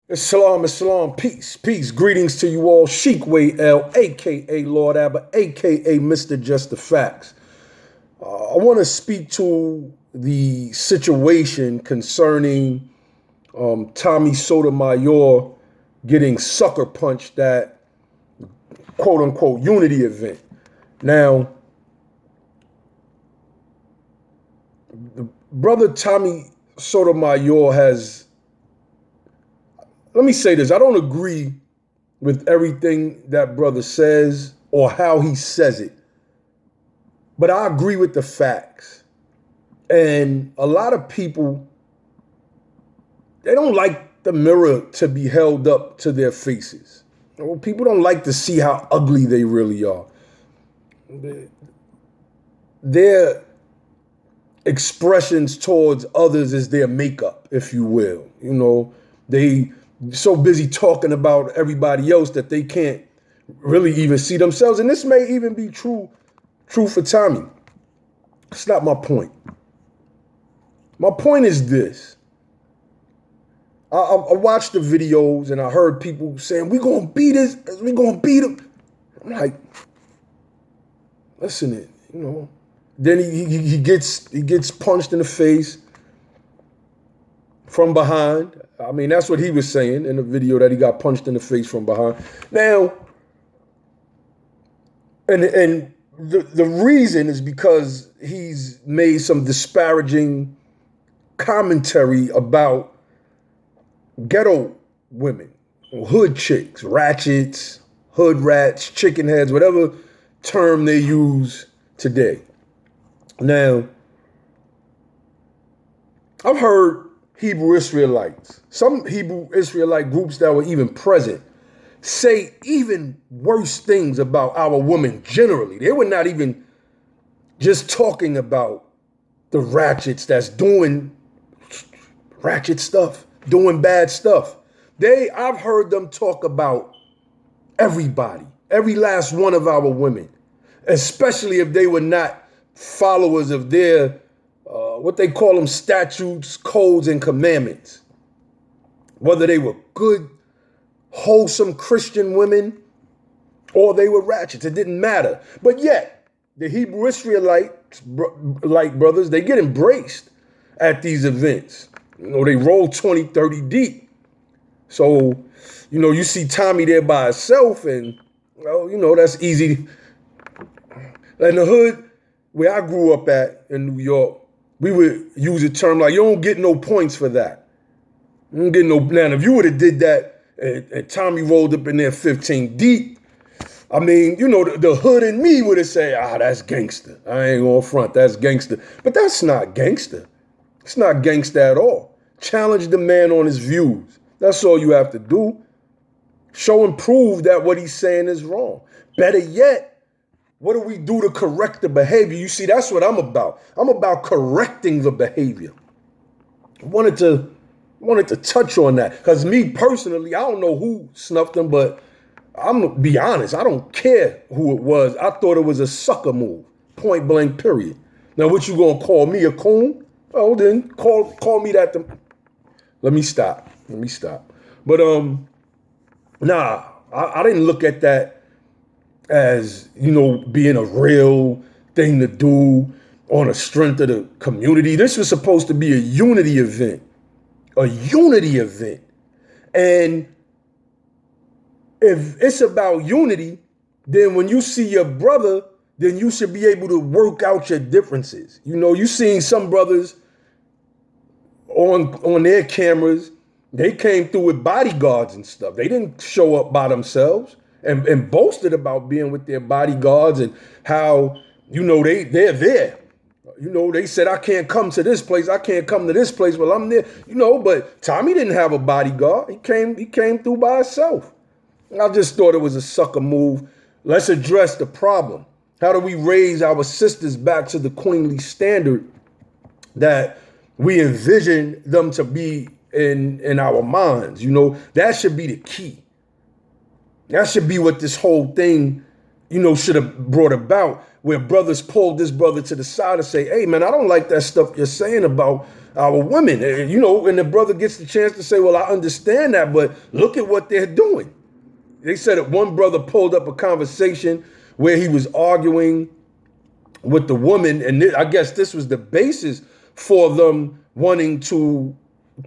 Islam, peace. Greetings to you all. Sheik Way L, aka Lord Abba, aka Mr. Just the Facts. I want to speak to the situation concerning Tommy Sotomayor getting sucker punched at quote unquote unity event. Now, brother Tommy Sotomayor has, let me say this, I don't agree with everything that brother says or how he says it, but I agree with the facts. And a lot of people, they don't like the mirror to be held up to their faces. People don't like to see how ugly they really are. Their expressions towards others is their makeup, if you will. You know, they so busy talking about everybody else that they can't really even see themselves. And this may even be true for Tommy. It's not my point. My point is this. I watched the videos and I heard people saying, we're going to beat this, we're going to beat him. I'm like, listen, Then he gets punched in the face from behind. I mean, that's what he was saying in the video, that he got punched in the face from behind. Now, and the reason is because he's made some disparaging commentary about ghetto women, hood chicks, ratchets, hood rats, chicken heads, whatever term they use today. Now, I've heard Hebrew Israelites, some Hebrew Israelite groups that were even present, say even worse things about our women generally. They were not even just talking about the ratchets that's doing ratchet stuff, doing bad stuff. I've heard them talk about everybody, every last one of our women, especially if they were not followers of their, what they call them, statutes, codes, and commandments. Whether they were good, wholesome Christian women or they were ratchets, it didn't matter. But yet, the Hebrew Israelites, like brothers, they get embraced at these events. They roll 20, 30 deep. So, you see Tommy there by himself and, that's easy. In the hood, where I grew up at in New York, we would use a term like, you don't get no points for that. You don't get no, now if you would have did that and Tommy rolled up in there 15 deep, I mean, the hood in me would have said, that's gangster. I ain't gonna front, that's gangster. But that's not gangster. It's not gangster at all. Challenge the man on his views. That's all you have to do. Show and prove that what he's saying is wrong. Better yet, what do we do to correct the behavior? You see, that's what I'm about. I'm about correcting the behavior. I wanted to touch on that because me personally, I don't know who snuffed him, but I'm gonna be honest. I don't care who it was. I thought it was a sucker move, point blank, period. Now, what you gonna call me a coon? Oh, then call me that. Let me stop. But nah, I didn't look at that as, being a real thing to do on the strength of the community. This was supposed to be a unity event. And if it's about unity, then when you see your brother, then you should be able to work out your differences. You seen some brothers on their cameras, they came through with bodyguards and stuff. They didn't show up by themselves and boasted about being with their bodyguards and how, they're there. They said, I can't come to this place. I can't come to this place. Well, I'm there, but Tommy didn't have a bodyguard. He came through by himself. I just thought it was a sucker move. Let's address the problem. How do we raise our sisters back to the queenly standard that we envision them to be in our minds? That should be the key. That should be what this whole thing should have brought about, where brothers pulled this brother to the side and say, hey, man, I don't like that stuff you're saying about our women. And the brother gets the chance to say, well, I understand that, but look at what they're doing. They said that one brother pulled up a conversation where he was arguing with the woman, and I guess this was the basis for them wanting to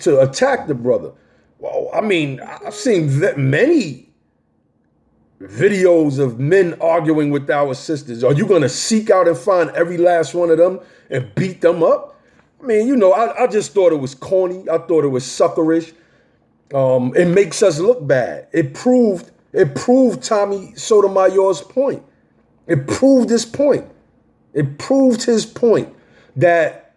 attack the brother. Well, I mean, I've seen many videos of men arguing with our sisters. Are you going to seek out and find every last one of them and beat them up? I mean, I just thought it was corny. I thought it was suckerish. It makes us look bad. It proved Tommy Sotomayor's point. It proved his point. It proved his point that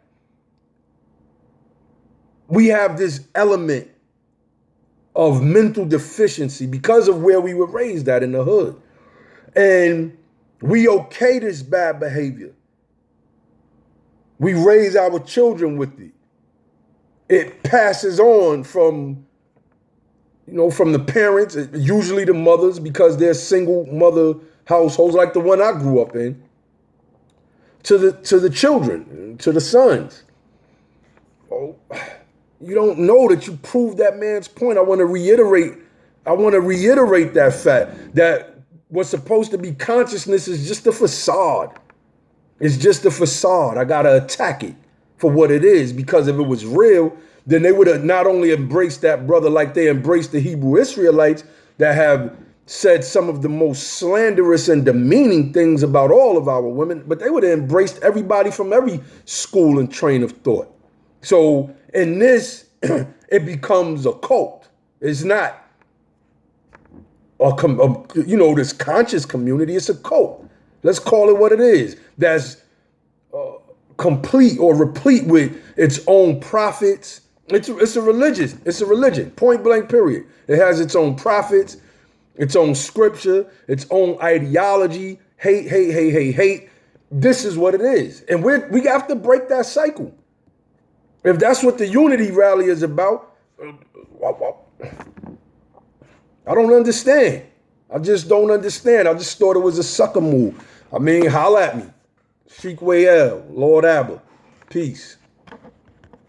we have this element of mental deficiency because of where we were raised at in the hood. And we okay this bad behavior. We raise our children with it. It passes on from the parents, usually the mothers, because they're single mother households like the one I grew up in, to the children, to the sons. Oh, you don't know that you proved that man's point. I want to reiterate that fact that what's supposed to be consciousness is just a facade. It's just a facade. I got to attack it for what it is, because if it was real, then they would have not only embraced that brother like they embraced the Hebrew Israelites that have said some of the most slanderous and demeaning things about all of our women, but they would have embraced everybody from every school and train of thought. So in this, it becomes a cult. It's not this conscious community. It's a cult. Let's call it what it is. That's complete or replete with its own prophets. It's a religion. It's a religion. Point blank, period. It has its own prophets, its own scripture, its own ideology. Hate. This is what it is. And we have to break that cycle. If that's what the unity rally is about, I don't understand. I just don't understand. I just thought it was a sucker move. I mean, holla at me. Sheik Wayel, Lord Abba. Peace.